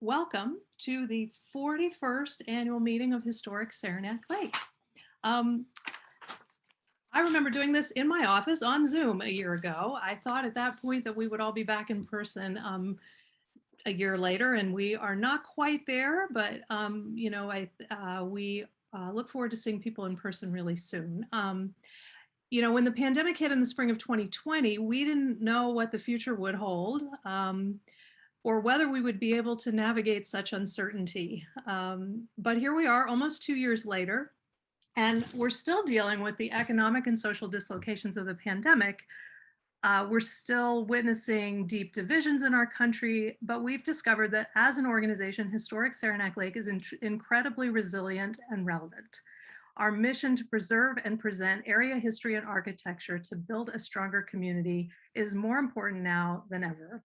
welcome to the 41st annual meeting of Historic Saranac Lake. I remember doing this in my office on Zoom a year ago. I thought at that point that we would all be back in person a year later, and we are not quite there, but we look forward to seeing people in person really soon. When the pandemic hit in the spring of 2020, we didn't know what the future would hold. Or whether we would be able to navigate such uncertainty. But here we are almost 2 years later, and we're still dealing with the economic and social dislocations of the pandemic. We're still witnessing deep divisions in our country, but we've discovered that as an organization, Historic Saranac Lake is incredibly resilient and relevant. Our mission to preserve and present area history and architecture to build a stronger community is more important now than ever.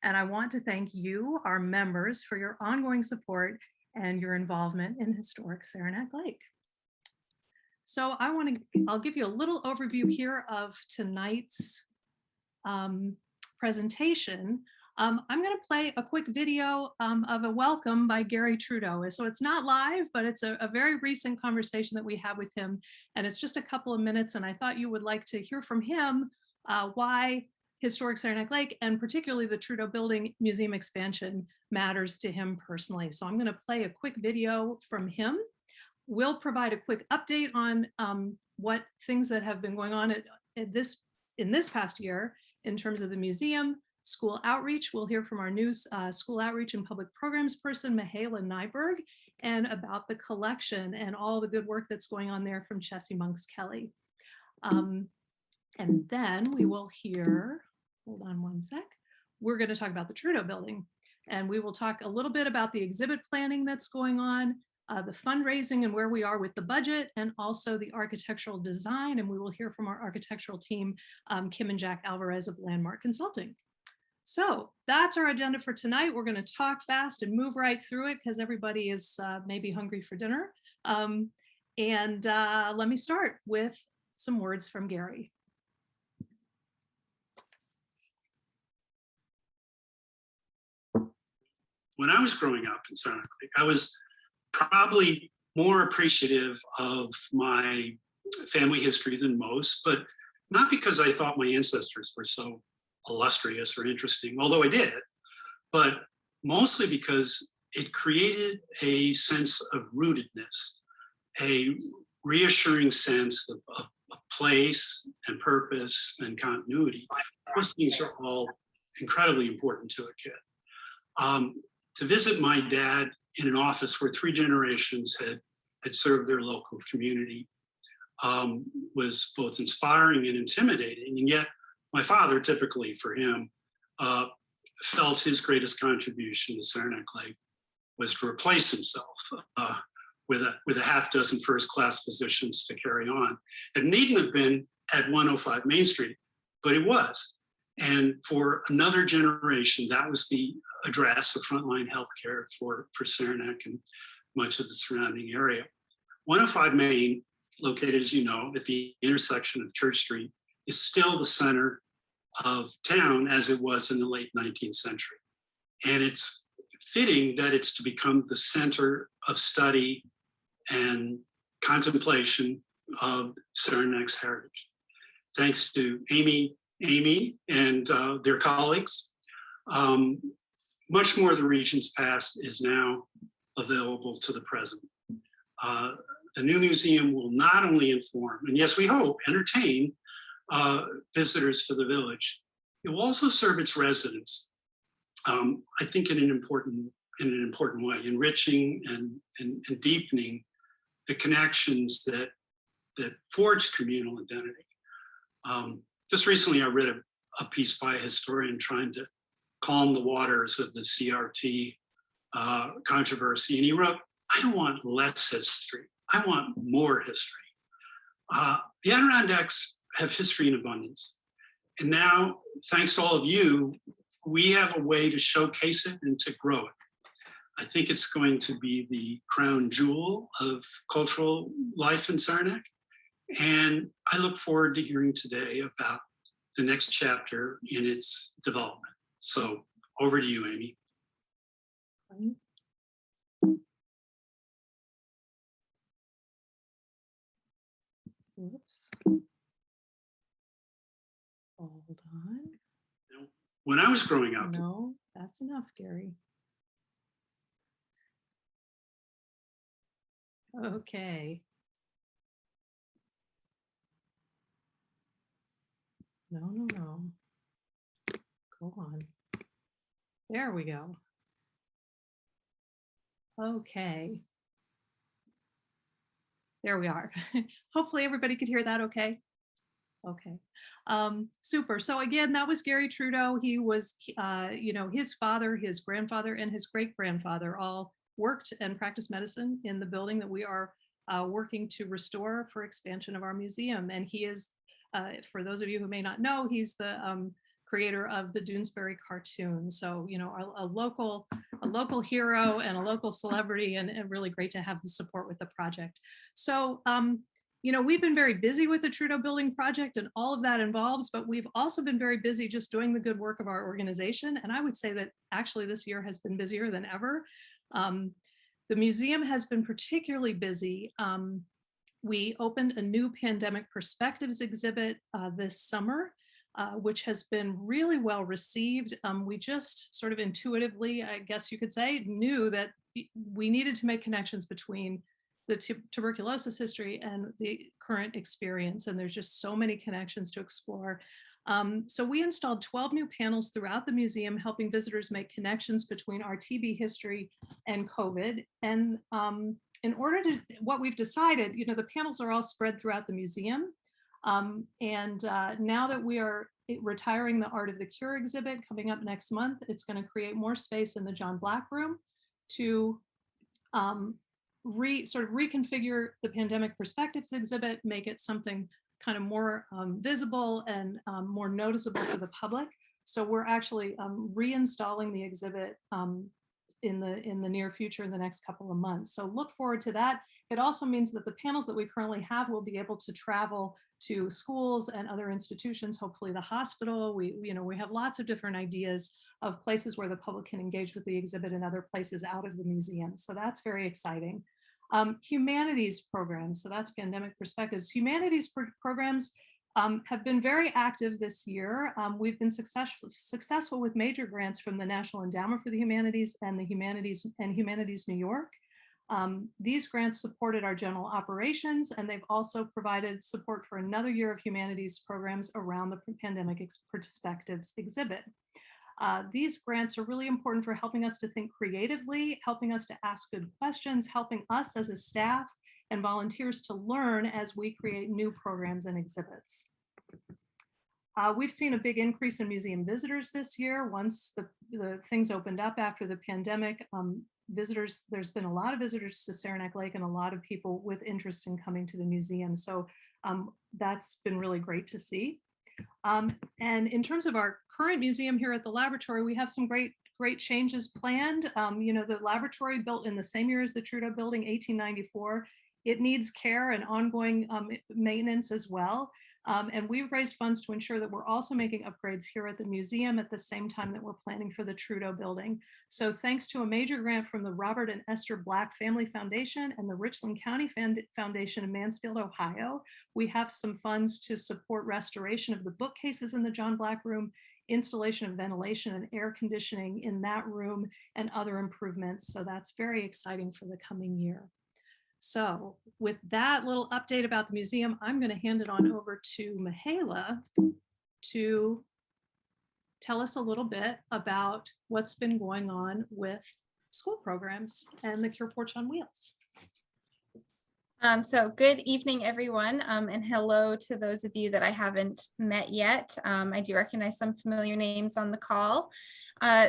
And I want to thank you, our members, for your ongoing support and your involvement in Historic Saranac Lake. So I'll give you a little overview here of tonight's presentation. I'm going to play a quick video of a welcome by Gary Trudeau. So it's not live, but it's a very recent conversation that we had with him. And it's just a couple of minutes. And I thought you would like to hear from him why Historic Saranac Lake, and particularly the Trudeau Building Museum expansion, matters to him personally. So I'm going to play a quick video from him. We'll provide a quick update on what things that have been going on in this past year in terms of the museum, school outreach. We'll hear from our new school outreach and public programs person, Mihaela Nyberg, and about the collection and all the good work that's going on there from Chessie Monks Kelly. And then we will hear, hold on one sec, we're going to talk about the Trudeau Building. And we will talk a little bit about the exhibit planning that's going on, the fundraising and where we are with the budget, and also the architectural design. And we will hear from our architectural team, Kim and Jack Alvarez of Landmark Consulting. So that's our agenda for tonight. We're going to talk fast and move right through it because everybody is maybe hungry for dinner. Let me start with some words from Gary. When I was growing up in Saranac Lake, I was probably more appreciative of my family history than most, but not because I thought my ancestors were so illustrious or interesting, although I did, but mostly because it created a sense of rootedness, a reassuring sense of place and purpose and continuity. Those things are all incredibly important to a kid. To visit my dad in an office where 3 generations had served their local community was both inspiring and intimidating. And yet my father, typically for him, felt his greatest contribution to Saranac Lake was to replace himself with a half dozen first-class physicians to carry on. It needn't have been at 105 Main Street, but it was. And for another generation, that was the address of frontline healthcare for Saranac and much of the surrounding area. 105 Main, located, as you know, at the intersection of Church Street, is still the center of town as it was in the late 19th century. And it's fitting that it's to become the center of study and contemplation of Saranac's heritage. Thanks to Amy and their colleagues, much more of the region's past is now available to the present. The new museum will not only inform, and yes, we hope, entertain visitors to the village, it will also serve its residents, I think in an important way, enriching and deepening the connections that forge communal identity. Just recently, I read a piece by a historian trying to calm the waters of the CRT controversy. And he wrote, I don't want less history. I want more history. The Adirondacks have history in abundance. And now, thanks to all of you, we have a way to showcase it and to grow it. I think it's going to be the crown jewel of cultural life in Saranac. And I look forward to hearing today about the next chapter in its development. So over to you, Amy. Whoops. Hold on. When I was growing up, No, that's enough, Gary. Okay. No. Go on. There we go. Okay. There we are. Hopefully everybody could hear that okay. Okay. Super. So again, that was Gary Trudeau. He was, his father, his grandfather, and his great-grandfather all worked and practiced medicine in the building that we are working to restore for expansion of our museum. And he is, for those of you who may not know, he's the creator of the Doonesbury cartoon. So, a local hero and a local celebrity, and really great to have the support with the project. So, we've been very busy with the Trudeau Building project and all of that involves, but we've also been very busy just doing the good work of our organization. And I would say that actually this year has been busier than ever. The museum has been particularly busy. We opened a new pandemic perspectives exhibit this summer, which has been really well received. We just sort of intuitively, I guess you could say, knew that we needed to make connections between the tuberculosis history and the current experience. And there's just so many connections to explore. So we installed 12 new panels throughout the museum, helping visitors make connections between our TB history and COVID. And in order to, what we've decided, the panels are all spread throughout the museum. Now that we are retiring the Art of the Cure exhibit coming up next month, it's going to create more space in the John Black room to sort of reconfigure the pandemic perspectives exhibit, make it something kind of more visible and more noticeable for the public. So we're actually reinstalling the exhibit in the near future, in the next couple of months. So look forward to that. It also means that the panels that we currently have will be able to travel to schools and other institutions, hopefully the hospital. We have lots of different ideas of places where the public can engage with the exhibit and other places out of the museum. So that's very exciting. Humanities programs, so that's pandemic perspectives. Humanities programs have been very active this year. We've been successful with major grants from the National Endowment for the Humanities and the Humanities New York. These grants supported our general operations, and they've also provided support for another year of humanities programs around the pandemic perspectives exhibit. These grants are really important for helping us to think creatively, helping us to ask good questions, helping us as a staff and volunteers to learn as we create new programs and exhibits. We've seen a big increase in museum visitors this year. Once the things opened up after the pandemic, there's been a lot of visitors to Saranac Lake and a lot of people with interest in coming to the museum. So that's been really great to see. And in terms of our current museum here at the laboratory, we have some great changes planned. The laboratory, built in the same year as the Trudeau Building, 1894, it needs care and ongoing maintenance as well. And we've raised funds to ensure that we're also making upgrades here at the museum at the same time that we're planning for the Trudeau Building. So thanks to a major grant from the Robert and Esther Black Family Foundation and the Richland County Foundation in Mansfield, Ohio, we have some funds to support restoration of the bookcases in the John Black room, installation of ventilation and air conditioning in that room, and other improvements. So that's very exciting for the coming year. So with that little update about the museum, I'm going to hand it on over to Mihaela to tell us a little bit about what's been going on with school programs and the Cure Porch on Wheels. So good evening, everyone, and hello to those of you that I haven't met yet. I do recognize some familiar names on the call.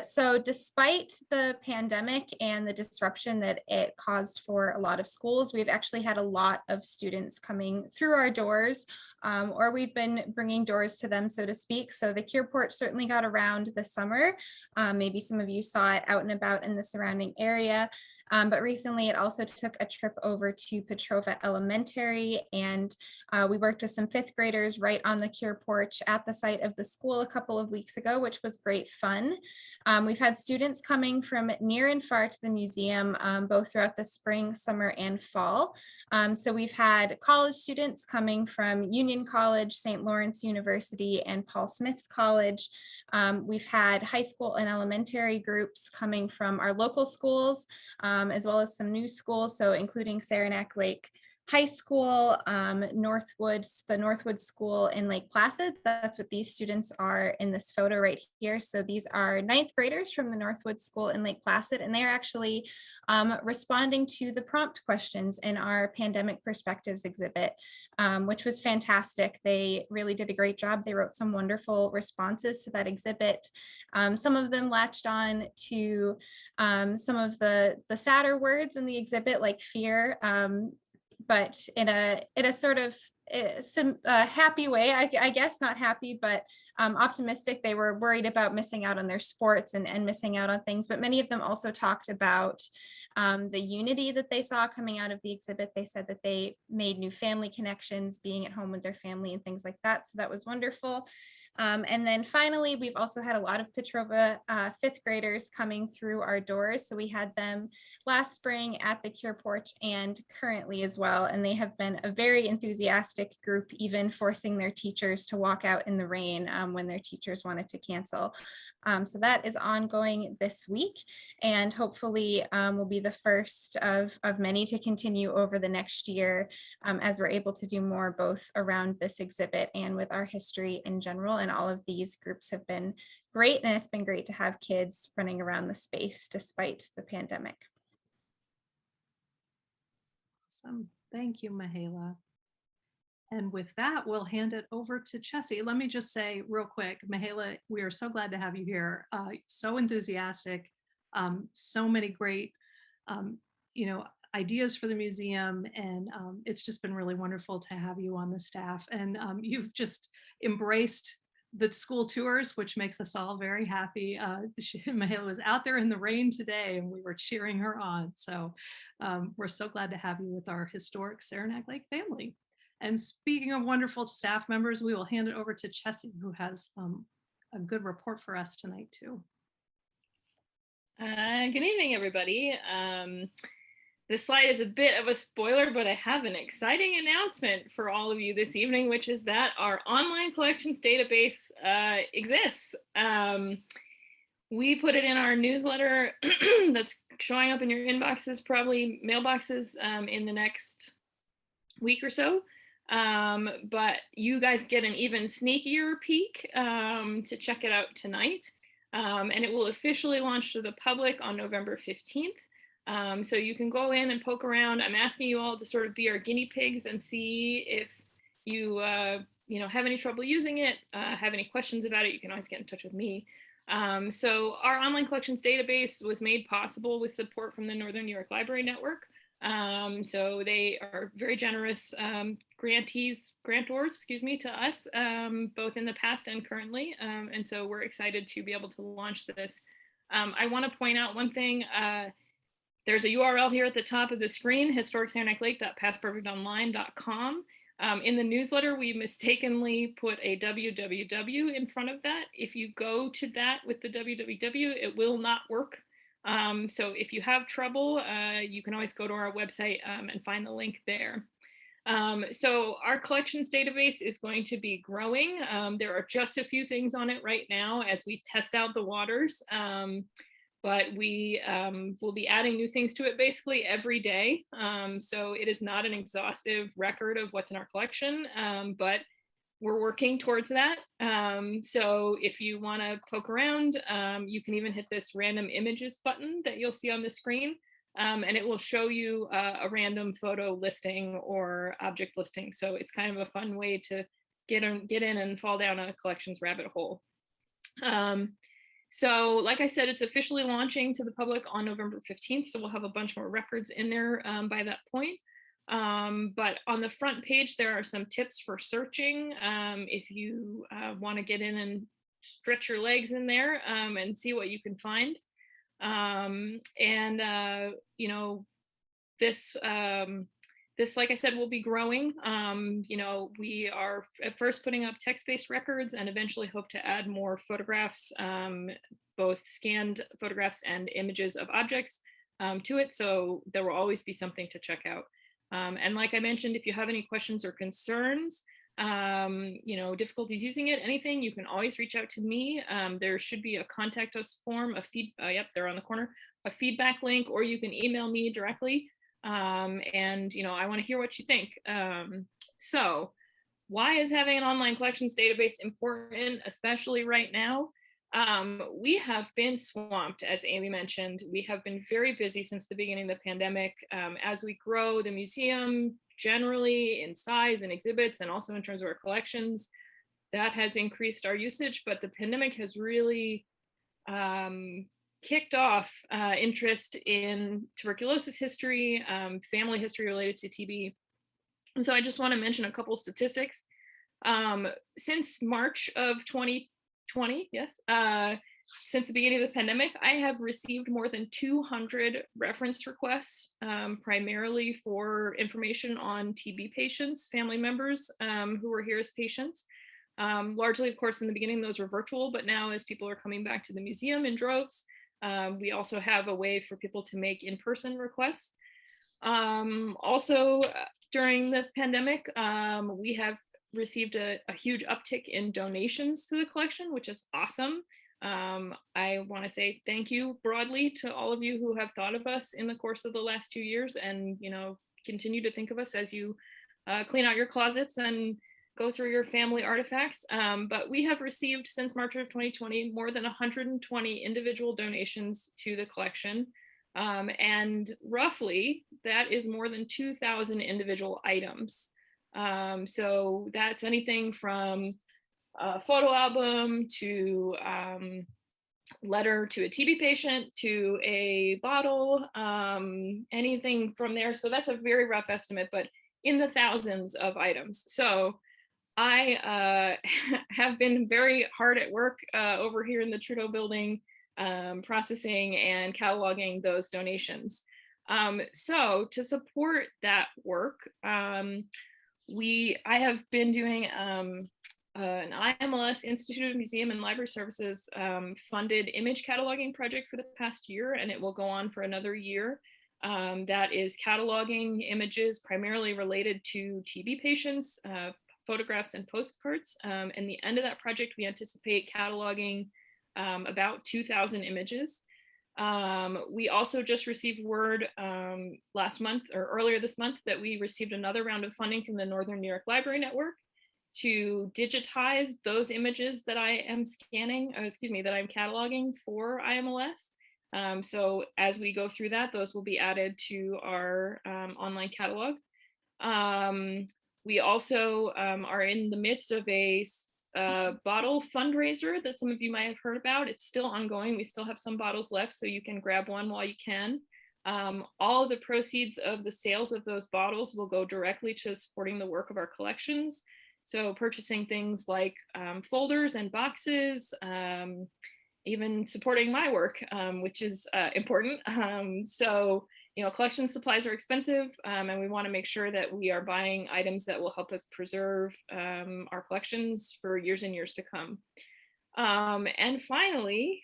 So despite the pandemic and the disruption that it caused for a lot of schools, we've actually had a lot of students coming through our doors or we've been bringing doors to them, so to speak. So the Cure Porch certainly got around this summer. Maybe some of you saw it out and about in the surrounding area. But recently it also took a trip over to Petrova Elementary, and we worked with some fifth graders right on the Cure Porch at the site of the school a couple of weeks ago, which was great fun. We've had students coming from near and far to the museum, both throughout the spring, summer, and fall. So we've had college students coming from Union College, St. Lawrence University, and Paul Smith's College. We've had high school and elementary groups coming from our local schools, as well as some new schools, so including Saranac Lake High School, the Northwood School in Lake Placid. That's what these students are in this photo right here. So these are ninth graders from the Northwood School in Lake Placid, and they're actually responding to the prompt questions in our Pandemic Perspectives exhibit, which was fantastic. They really did a great job. They wrote some wonderful responses to that exhibit. Some of them latched on to some of the sadder words in the exhibit, like fear, but in a sort of happy way, I guess, not happy, but optimistic. They were worried about missing out on their sports and missing out on things, but many of them also talked about the unity that they saw coming out of the exhibit. They said that they made new family connections, being at home with their family and things like that. So that was wonderful. And then finally, we've also had a lot of Petrova fifth graders coming through our doors. So we had them last spring at the Cure Porch and currently as well. And they have been a very enthusiastic group, even forcing their teachers to walk out in the rain when their teachers wanted to cancel. So that is ongoing this week, and hopefully will be the first of many to continue over the next year as we're able to do more both around this exhibit and with our history in general. And all of these groups have been great, and it's been great to have kids running around the space despite the pandemic. Awesome. Thank you, Mihaela. And with that, we'll hand it over to Chessie. Let me just say real quick, Mihaela, we are so glad to have you here. So enthusiastic, so many great, ideas for the museum. And it's just been really wonderful to have you on the staff. And you've just embraced the school tours, which makes us all very happy. Mihaela was out there in the rain today and we were cheering her on. So we're so glad to have you with our historic Saranac Lake family. And speaking of wonderful staff members, we will hand it over to Chessie, who has a good report for us tonight too. Good evening, everybody. This slide is a bit of a spoiler, but I have an exciting announcement for all of you this evening, which is that our online collections database exists. We put it in our newsletter that's showing up in your inboxes, probably mailboxes in the next week or so. But you guys get an even sneakier peek to check it out tonight. And it will officially launch to the public on November 15th. So you can go in and poke around. I'm asking you all to sort of be our guinea pigs and see if you, have any trouble using it, have any questions about it. You can always get in touch with me. So our online collections database was made possible with support from the Northern New York Library Network. So they are very generous grantors, to us, both in the past and currently. And so we're excited to be able to launch this. I want to point out one thing. There's a URL here at the top of the screen, historicsaranac.lake.pastperfectonline.com. In the newsletter, we mistakenly put a www in front of that. If you go to that with the www, it will not work. So if you have trouble, you can always go to our website and find the link there. So our collections database is going to be growing. There are just a few things on it right now as we test out the waters, but we will be adding new things to it basically every day. So it is not an exhaustive record of what's in our collection, but we're working towards that. So if you want to poke around, you can even hit this random images button that you'll see on the screen, and it will show you a random photo listing or object listing. So it's kind of a fun way to get in and fall down a collections rabbit hole. So like I said, it's officially launching to the public on November 15th. So we'll have a bunch more records in there by that point. But on the front page, there are some tips for searching if you want to get in and stretch your legs in there and see what you can find. You know, this, like I said, will be growing. You know, we are at first putting up text-based records and eventually hope to add more photographs, both scanned photographs and images of objects to it. So there will always be something to check out. And like I mentioned, if you have any questions or concerns, you know, difficulties using it, anything, you can always reach out to me. There should be a contact us form, yep, they're on the corner, a feedback link, or you can email me directly. And, you know, I want to hear what you think. So why is having an online collections database important, especially right now? We have been swamped, as Amy mentioned. We have been very busy since the beginning of the pandemic. As we grow the museum generally in size and exhibits, and also in terms of our collections, that has increased our usage, but the pandemic has really kicked off interest in tuberculosis history, family history related to TB. And so I just want to mention a couple statistics. Since March of 2020, yes, since the beginning of the pandemic, I have received more than 200 reference requests, primarily for information on TB patients, family members who were here as patients. Largely, of course, in the beginning, those were virtual, but now as people are coming back to the museum in droves, we also have a way for people to make in-person requests. Also, during the pandemic, we have received a huge uptick in donations to the collection, which is awesome. I want to say thank you broadly to all of you who have thought of us in the course of the last 2 years, and, you know, continue to think of us as you clean out your closets and go through your family artifacts. But we have received, since March of 2020, more than 120 individual donations to the collection. And roughly, that is more than 2,000 individual items. So that's anything from a photo album to letter to a TB patient to a bottle, anything from there. So that's a very rough estimate, but in the thousands of items. So I have been very hard at work over here in the Trudeau building, processing and cataloging those donations. So to support that work, I have been doing an IMLS, Institute of Museum and Library Services, funded image cataloging project for the past year, and it will go on for another year. That is cataloging images primarily related to TB patients, photographs and postcards. And the end of that project, we anticipate cataloging about 2,000 images. We also just received word last month or earlier this month that we received another round of funding from the Northern New York Library Network to digitize those images that I am scanning, that I'm cataloging for IMLS. So as we go through that, those will be added to our online catalog. We also are in the midst of a bottle fundraiser that some of you might have heard about. It's still ongoing. We still have some bottles left, so you can grab one while you can. All of the proceeds of the sales of those bottles will go directly to supporting the work of our collections. So purchasing things like folders and boxes, even supporting my work, which is important. So, you know, collection supplies are expensive, and we want to make sure that we are buying items that will help us preserve our collections for years and years to come. And finally,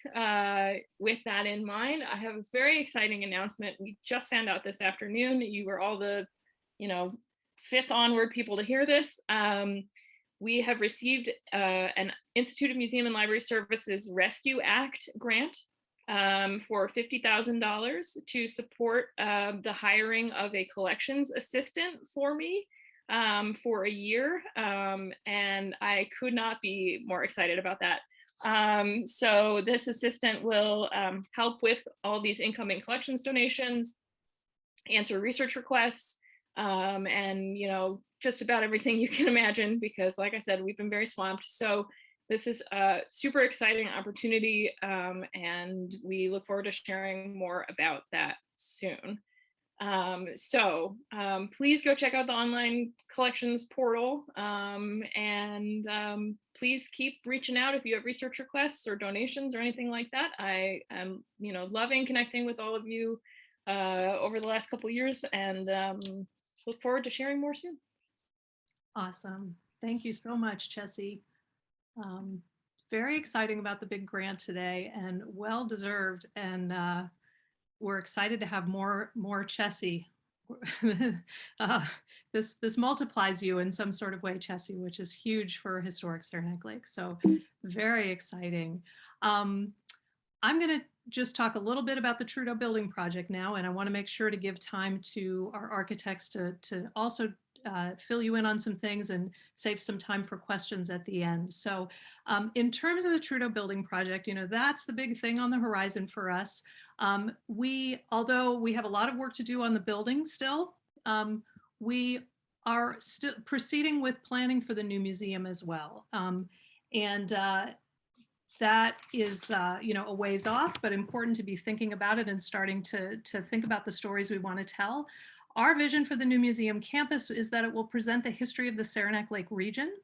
with that in mind, I have a very exciting announcement. We just found out this afternoon. You were all the, you know, fifth onward people to hear this. We have received an Institute of Museum and Library Services Rescue Act grant for $50,000 to support the hiring of a collections assistant for me for a year. And I could not be more excited about that. So this assistant will help with all these incoming collections donations, answer research requests, and, you know, just about everything you can imagine, because like I said, we've been very swamped. So this is a super exciting opportunity, and we look forward to sharing more about that soon. Please go check out the online collections portal, and please keep reaching out if you have research requests or donations or anything like that. I am, loving connecting with all of you over the last couple of years, and look forward to sharing more soon. Awesome. Thank you so much, Chessie. Very exciting about the big grant today, and well deserved. And we're excited to have more Chessie. This multiplies you in some sort of way, Chessie, which is huge for historic Saranac Lake. So very exciting. I'm going to just talk a little bit about the Trudeau building project now, and I want to make sure to give time to our architects to also fill you in on some things and save some time for questions at the end. So in terms of the Trudeau building project, that's the big thing on the horizon for us. Although we have a lot of work to do on the building still, we are still proceeding with planning for the new museum as well. That is, a ways off, but important to be thinking about it and starting to think about the stories we want to tell. Our vision for the new museum campus is that it will present the history of the Saranac Lake region.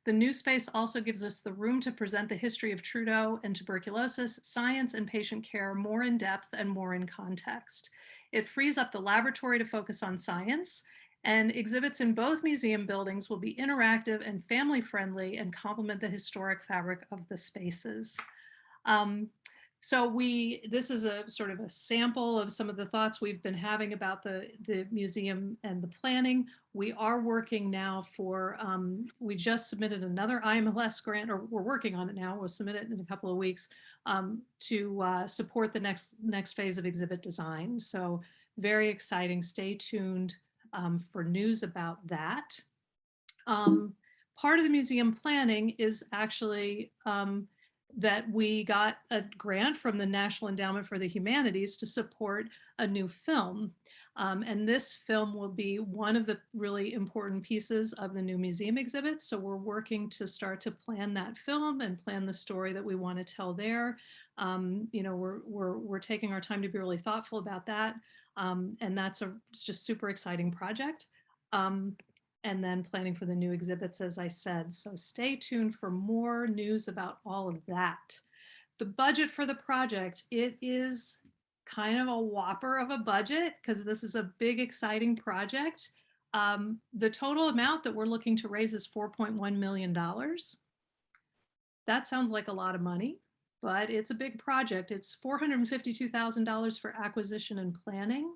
The new space also gives us the room to present the history of Trudeau and tuberculosis, science, and patient care more in depth and more in context. It frees up the laboratory to focus on science, and exhibits in both museum buildings will be interactive and family-friendly and complement the historic fabric of the spaces. This is a sort of a sample of some of the thoughts we've been having about the museum and the planning. We are working now we just submitted another IMLS grant, or we're working on it now. We'll submit it in a couple of weeks to support the next phase of exhibit design. So very exciting. Stay tuned for news about that. Part of the museum planning is actually that we got a grant from the National Endowment for the Humanities to support a new film. And this film will be one of the really important pieces of the new museum exhibits. So we're working to start to plan that film and plan the story that we want to tell there. We're taking our time to be really thoughtful about that. And it's just super exciting project. And then planning for the new exhibits, as I said. So stay tuned for more news about all of that. The budget for the project, it is kind of a whopper of a budget because this is a big, exciting project. The total amount that we're looking to raise is $4.1 million. That sounds like a lot of money, but it's a big project. It's $452,000 for acquisition and planning.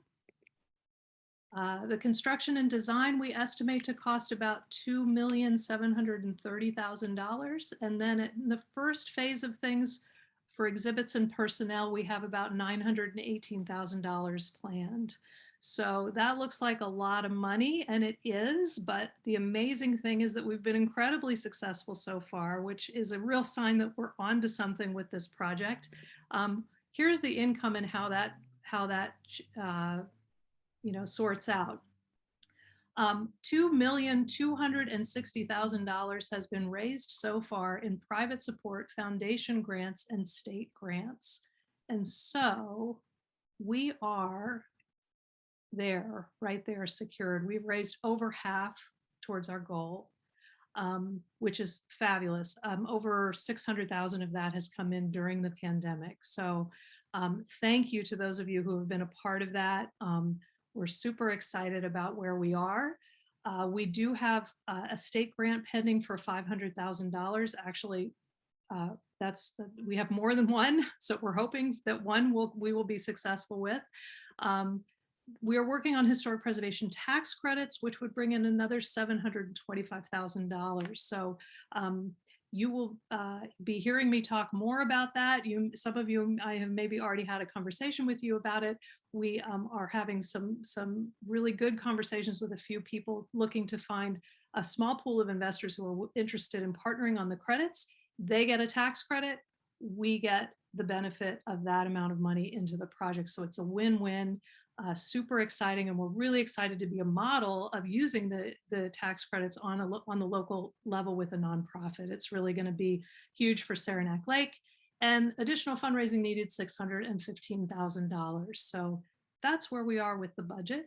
The construction and design we estimate to cost about $2,730,000. And then in the first phase of things for exhibits and personnel, we have about $918,000 planned. So that looks like a lot of money, and it is, but the amazing thing is that we've been incredibly successful so far, which is a real sign that we're onto something with this project. Here's the income and how that sorts out. $2,260,000 has been raised so far in private support, foundation grants, and state grants. And so we are right there secured. We've raised over half towards our goal, which is fabulous. Over 600,000 of that has come in during the pandemic. So thank you to those of you who have been a part of that. We're super excited about where we are. We do have a state grant pending for $500,000. Actually, we have more than one, so we're hoping that we will be successful with. We are working on historic preservation tax credits, which would bring in another $725,000. So you will be hearing me talk more about that. Some of you, I have maybe already had a conversation with you about it. We are having some really good conversations with a few people looking to find a small pool of investors who are interested in partnering on the credits. They get a tax credit. We get the benefit of that amount of money into the project. So it's a win-win. Super exciting, and we're really excited to be a model of using the tax credits on the local level with a nonprofit. It's really going to be huge for Saranac Lake, and additional fundraising needed $615,000. So that's where we are with the budget.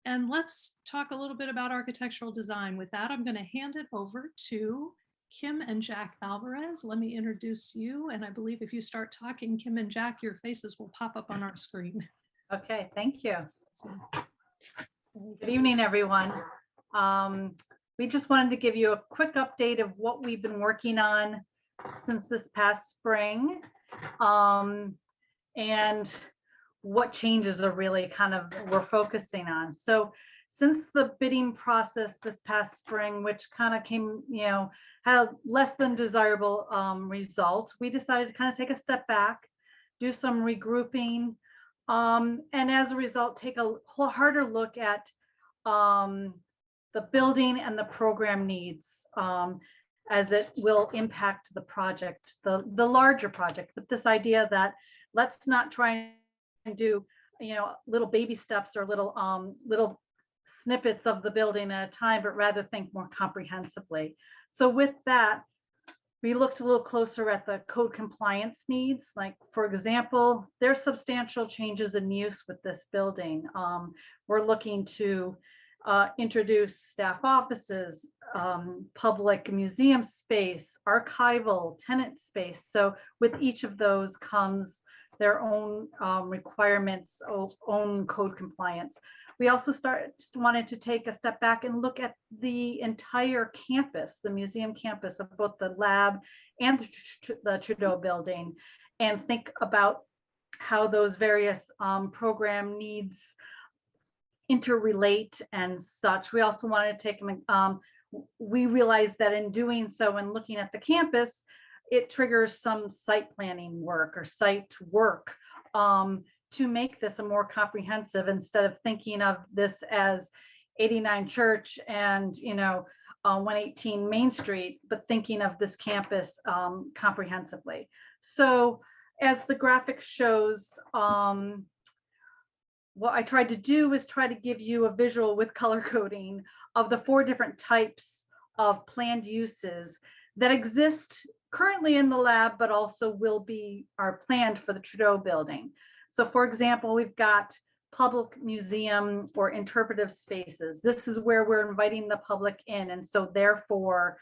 And let's talk a little bit about architectural design. With that, I'm going to hand it over to Kim and Jack Alvarez. Let me introduce you. And I believe if you start talking, Kim and Jack, your faces will pop up on our screen. Okay, thank you. So, Good evening, everyone. We just wanted to give you a quick update of what we've been working on since this past spring, and what changes are really kind of we're focusing on. So since the bidding process this past spring, which kind of came, had less than desirable results, we decided to kind of take a step back, do some regrouping, and as a result, take a harder look at the building and the program needs as it will impact the project, the larger project, with this idea that let's not try and do, little baby steps or little snippets of the building at a time, but rather think more comprehensively. So with that, we looked a little closer at the code compliance needs. Like, for example, there's substantial changes in use with this building. We're looking to introduce staff offices, public museum space, archival, tenant space. So with each of those comes their own requirements, own code compliance. We also just wanted to take a step back and look at the entire campus, the museum campus of both the lab and the Trudeau building, and think about how those various program needs interrelate and such. We also wanted to take, we realized that in doing so and looking at the campus, it triggers some site planning work or site work to make this a more comprehensive, instead of thinking of this as 89 Church and 118 Main Street, but thinking of this campus comprehensively. So as the graphic shows, what I tried to do is try to give you a visual with color coding of the 4 different types of planned uses that exist currently in the lab, but also are planned for the Trudeau building. So for example, we've got public museum or interpretive spaces. This is where we're inviting the public in. And so therefore,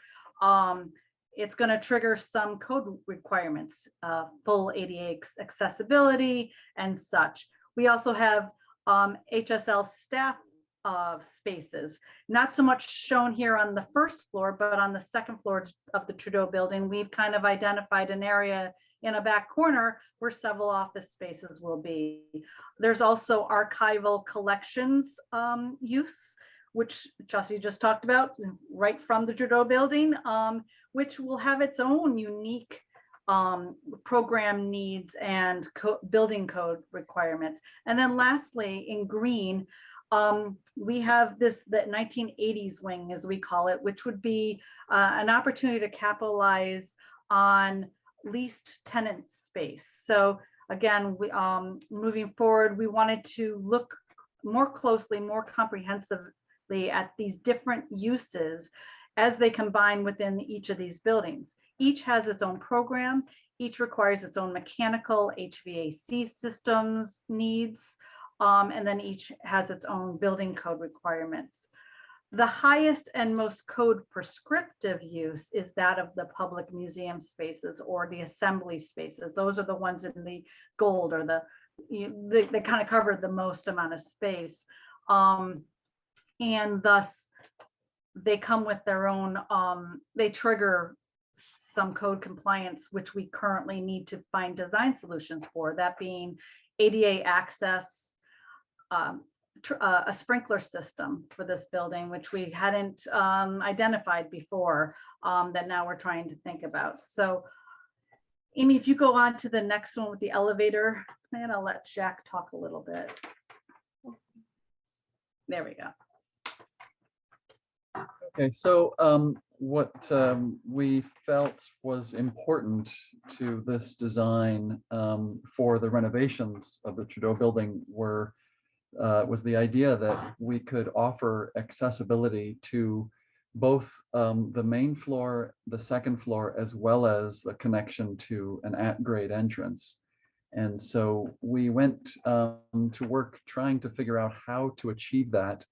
it's going to trigger some code requirements, full ADA accessibility and such. We also have HSL staff spaces, not so much shown here on the first floor, but on the second floor of the Trudeau building, we've kind of identified an area in a back corner where several office spaces will be. There's also archival collections use, which Chelsea just talked about, right from the Trudeau building, which will have its own unique program needs and building code requirements. And then lastly, in green, we have the 1980s wing, as we call it, which would be an opportunity to capitalize on leased tenant space. So again, moving forward, we wanted to look more closely, more comprehensively at these different uses as they combine within each of these buildings. Each has its own program, each requires its own mechanical HVAC systems needs, and then each has its own building code requirements. The highest and most code prescriptive use is that of the public museum spaces or the assembly spaces. Those are the ones in the gold, or they kind of cover the most amount of space. And thus they come with their own, they trigger some code compliance, which we currently need to find design solutions for, that being ADA access, a sprinkler system for this building, which we hadn't identified before, that now we're trying to think about. So Amy, if you go on to the next one with the elevator plan, I'll let Jack talk a little bit. There we go. Okay, so what we felt was important to this design for the renovations of the Trudeau building was the idea that we could offer accessibility to both the main floor, the second floor, as well as the connection to an at-grade entrance. And so we went to work trying to figure out how to achieve that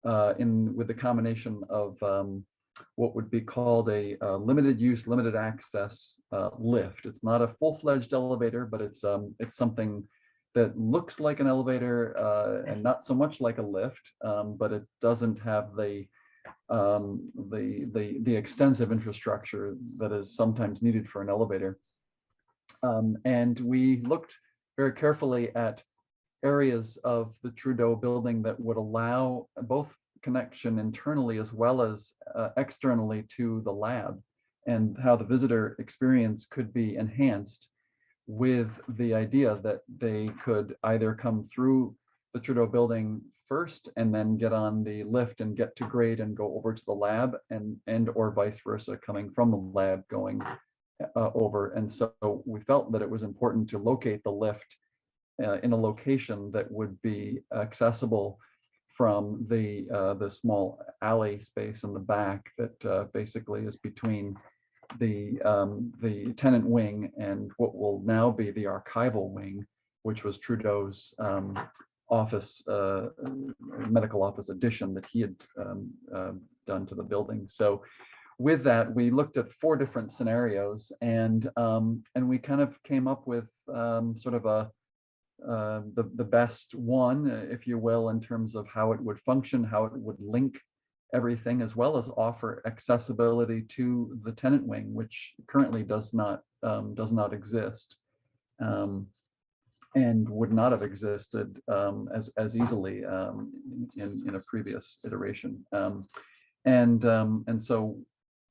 with the combination of what would be called a limited use, limited access lift. It's not a full-fledged elevator, but it's something that looks like an elevator and not so much like a lift, but it doesn't have the extensive infrastructure that is sometimes needed for an elevator. And we looked very carefully at areas of the Trudeau building that would allow both connection internally as well as externally to the lab, and how the visitor experience could be enhanced with the idea that they could either come through the Trudeau building first and then get on the lift and get to grade and go over to the lab, and or vice versa, coming from the lab going over. And so we felt that it was important to locate the lift in a location that would be accessible from the small alley space in the back that basically is between the tenant wing and what will now be the archival wing, which was Trudeau's office, medical office addition that he had done to the building. So with that, we looked at 4 different scenarios, and we kind of came up with sort of the best one, if you will, in terms of how it would function, how it would link everything, as well as offer accessibility to the tenant wing, which currently does not exist, and would not have existed as easily in a previous iteration. And so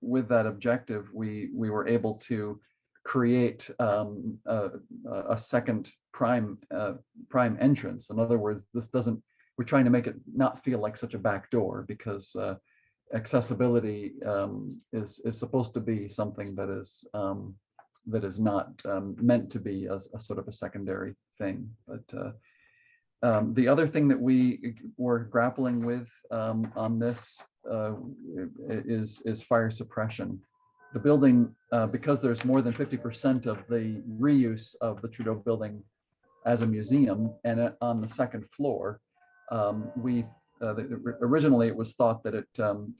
with that objective, we were able to create a second prime entrance. In other words, we're trying to make it not feel like such a back door, because accessibility is supposed to be something that is not meant to be a sort of a secondary thing. But the other thing that we were grappling with on this is fire suppression. The building, because there's more than 50% of the reuse of the Trudeau building as a museum, and on the second floor, originally it was thought that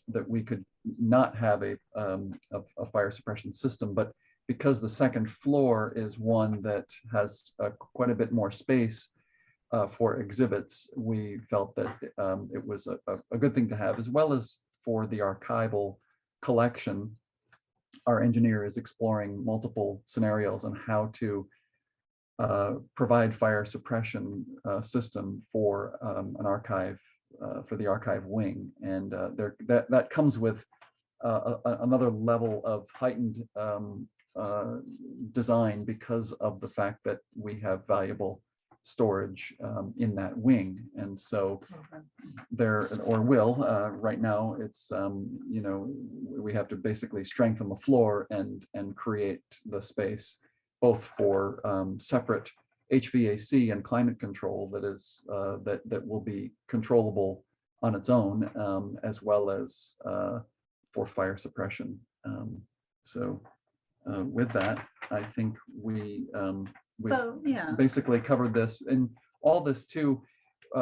that we could not have a fire suppression system, but because the second floor is one that has quite a bit more space for exhibits, we felt that it was a good thing to have, as well as for the archival collection. Our engineer is exploring multiple scenarios on how to provide fire suppression system for an archive, for the archive wing, and that comes with another level of heightened design, because of the fact that we have valuable storage in that wing. And so right now it's we have to basically strengthen the floor and create the space both for separate HVAC and climate control that will be controllable on its own, as well as for fire suppression. So with that, I think we basically covered this, and all this too,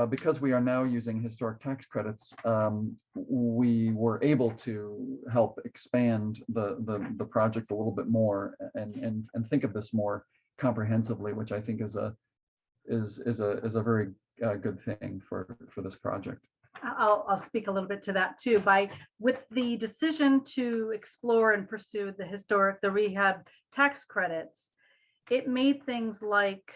because we are now using historic tax credits, we were able to help expand the project a little bit more and think of this more comprehensively, which I think is a very good thing for this project. I'll speak a little bit to that too. With the decision to explore and pursue the rehab tax credits, it made things like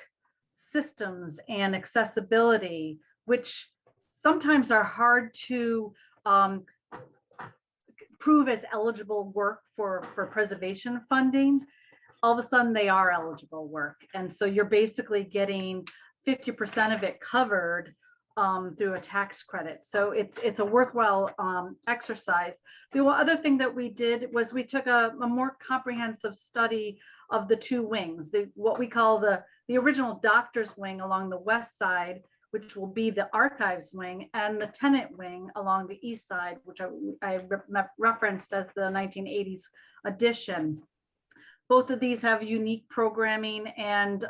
systems and accessibility, which sometimes are hard to prove as eligible work for preservation funding. All of a sudden they are eligible work. And so you're basically getting 50% of it covered through a tax credit. So it's a worthwhile exercise. The other thing that we did was we took a more comprehensive study of the 2 wings, what we call the original doctor's wing along the west side, which will be the archives wing, and the tenant wing along the east side, which I referenced as the 1980s addition. Both of these have unique programming, and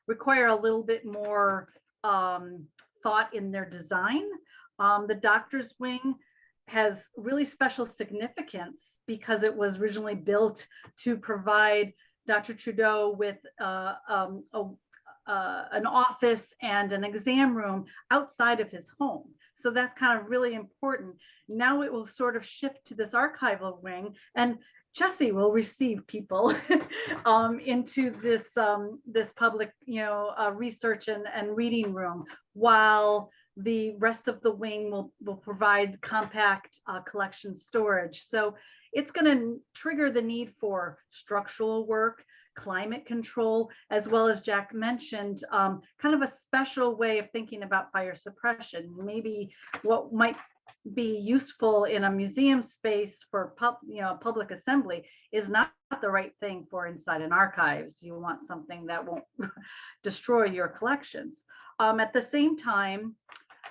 require a little bit more thought in their design. The doctor's wing has really special significance because it was originally built to provide Dr. Trudeau with an office and an exam room outside of his home. So that's kind of really important. Now it will sort of shift to this archival wing, and Jesse will receive people into this this public, research and reading room, while the rest of the wing will provide compact collection storage. So it's going to trigger the need for structural work, climate control, as well as Jack mentioned, kind of a special way of thinking about fire suppression. Maybe what might be useful in a museum space for public assembly is not the right thing for inside an archives. You want something that won't destroy your collections. At the same time,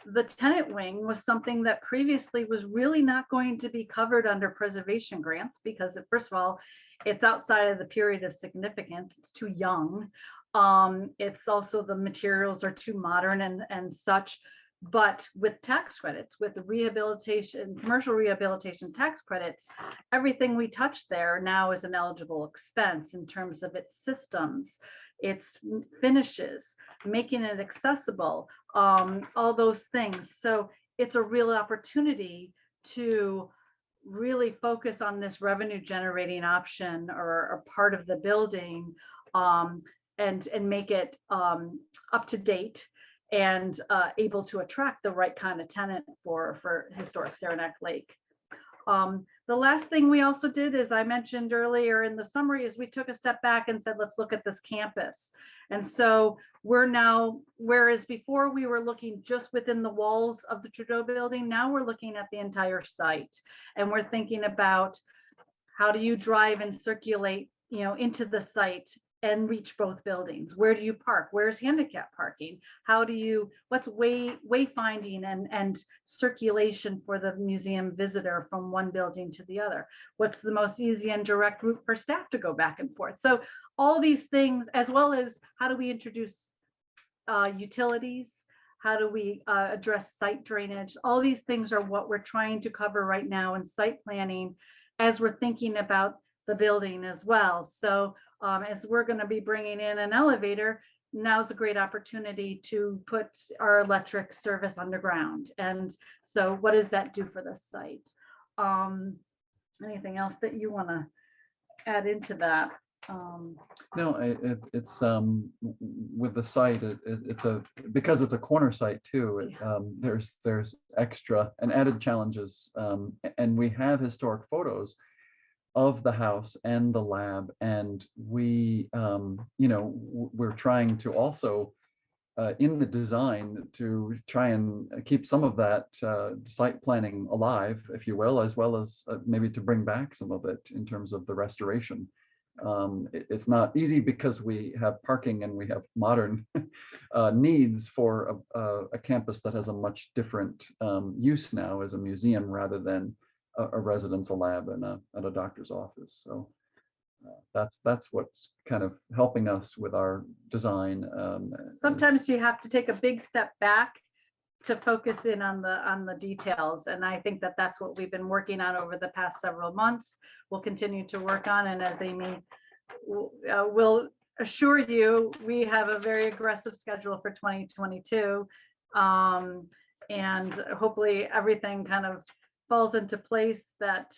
the tenant wing was something that previously was really not going to be covered under preservation grants because, first of all, it's outside of the period of significance. It's too young. It's also the materials are too modern and such. But with tax credits, with the rehabilitation, commercial rehabilitation tax credits, everything we touch there now is an eligible expense in terms of its systems, its finishes, making it accessible, all those things. So it's a real opportunity to really focus on this revenue generating option or part of the building, and make it up to date and able to attract the right kind of tenant for historic Saranac Lake. The last thing we also did, as I mentioned earlier in the summary, is we took a step back and said, let's look at this campus. And so we're now, whereas before we were looking just within the walls of the Trudeau building, now we're looking at the entire site. And we're thinking about how do you drive and circulate, into the site and reach both buildings? Where do you park? Where's handicap parking? What's wayfinding and circulation for the museum visitor from one building to the other? What's the most easy and direct route for staff to go back and forth? So all these things, as well as how do we introduce utilities? How do we address site drainage? All these things are what we're trying to cover right now in site planning as we're thinking about the building as well. So as we're going to be bringing in an elevator, now's a great opportunity to put our electric service underground. And so what does that do for the site? Anything else that you want to add into that? No, it's with the site, it's because it's a corner site too. There's extra and added challenges, and we have historic photos of the house and the lab, and we're trying to also in the design to try and keep some of that site planning alive, if you will, as well as maybe to bring back some of it in terms of the restoration. It's not easy because we have parking and we have modern needs for a campus that has a much different use now as a museum rather than a residence, a lab, and a doctor's office. So that's what's kind of helping us with our design. Sometimes you have to take a big step back to focus in on the details, and I think that that's what we've been working on over the past several months. We'll continue to work on, and as Amy will assure you, we have a very aggressive schedule for 2022, and hopefully everything kind of falls into place, that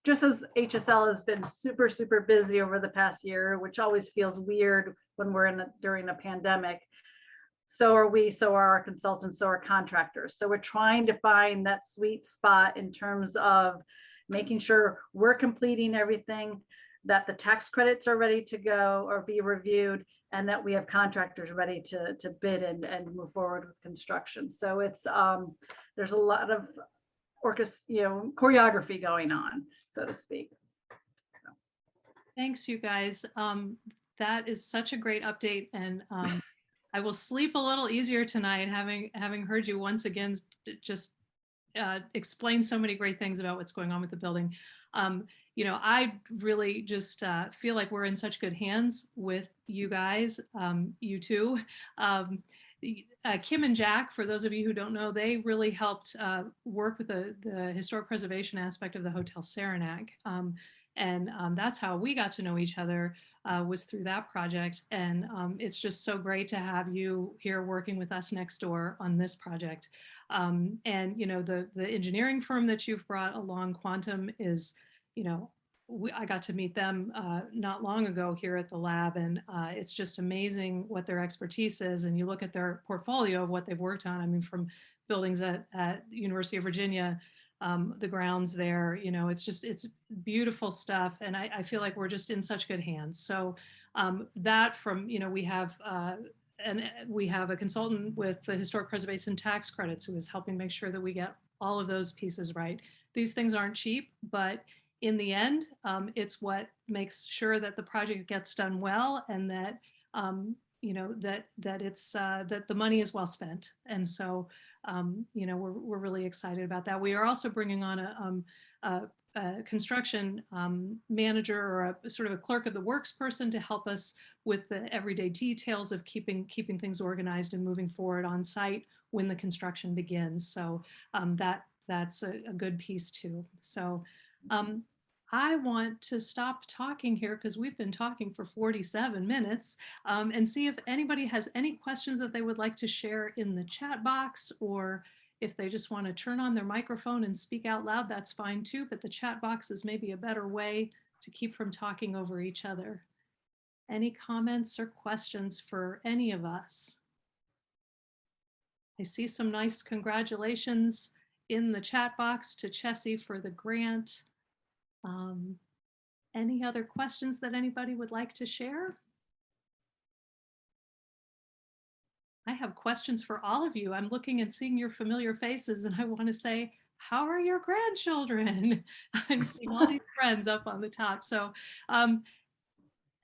just as HSL has been super busy over the past year, which always feels weird when we're during a pandemic, so are we, so are our consultants, so are contractors. So we're trying to find that sweet spot in terms of making sure we're completing everything, that the tax credits are ready to go or be reviewed, and that we have contractors ready to bid and move forward with construction. So it's there's a lot of choreography going on, so to speak. So. Thanks, you guys. That is such a great update, and I will sleep a little easier tonight having heard you once again just explain so many great things about what's going on with the building. you know, I really just feel like we're in such good hands with you guys, you two. Kim and Jack, for those of you who don't know, they really helped work with the historic preservation aspect of the Hotel Saranac. And that's how we got to know each other, was through that project. And it's just so great to have you here working with us next door on this project. And, you know, the engineering firm that you've brought along, Quantum, is, you know, I got to meet them not long ago here at the lab, and it's just amazing what their expertise is. And you look at their portfolio of what they've worked on. I mean, from buildings at the University of Virginia, the grounds there, you know, it's beautiful stuff. And I feel like we're just in such good hands. So that from, you know, we have a consultant with the historic preservation tax credits who is helping make sure that we get all of those pieces right. These things aren't cheap, but in the end, it's what makes sure that the project gets done well, and that you know, that it's that the money is well spent. And so you know, we're really excited about that. We are also bringing on a construction manager, or a sort of a clerk of the works person, to help us with the everyday details of keeping things organized and moving forward on site when the construction begins. So that's a good piece too. So I want to stop talking here, because we've been talking for 47 minutes, and see if anybody has any questions that they would like to share in the chat box, or if they just want to turn on their microphone and speak out loud, that's fine too. But the chat box is maybe a better way to keep from talking over each other. Any comments or questions for any of us? I see some nice congratulations in the chat box to Chessie for the grant. Any other questions that anybody would like to share? I have questions for all of you. I'm looking and seeing your familiar faces, and I want to say, how are your grandchildren? I'm seeing all these friends up on the top. So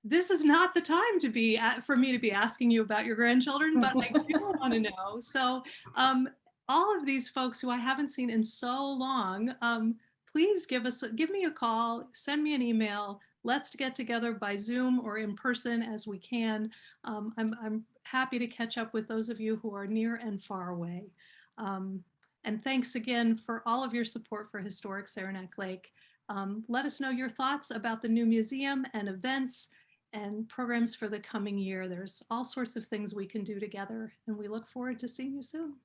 this is not the time to be for me to be asking you about your grandchildren, but I do want to know. So all of these folks who I haven't seen in so long, please give me a call, send me an email. Let's get together by Zoom or in person as we can. I'm happy to catch up with those of you who are near and far away. And thanks again for all of your support for Historic Saranac Lake. Let us know your thoughts about the new museum and events and programs for the coming year. There's all sorts of things we can do together, and we look forward to seeing you soon.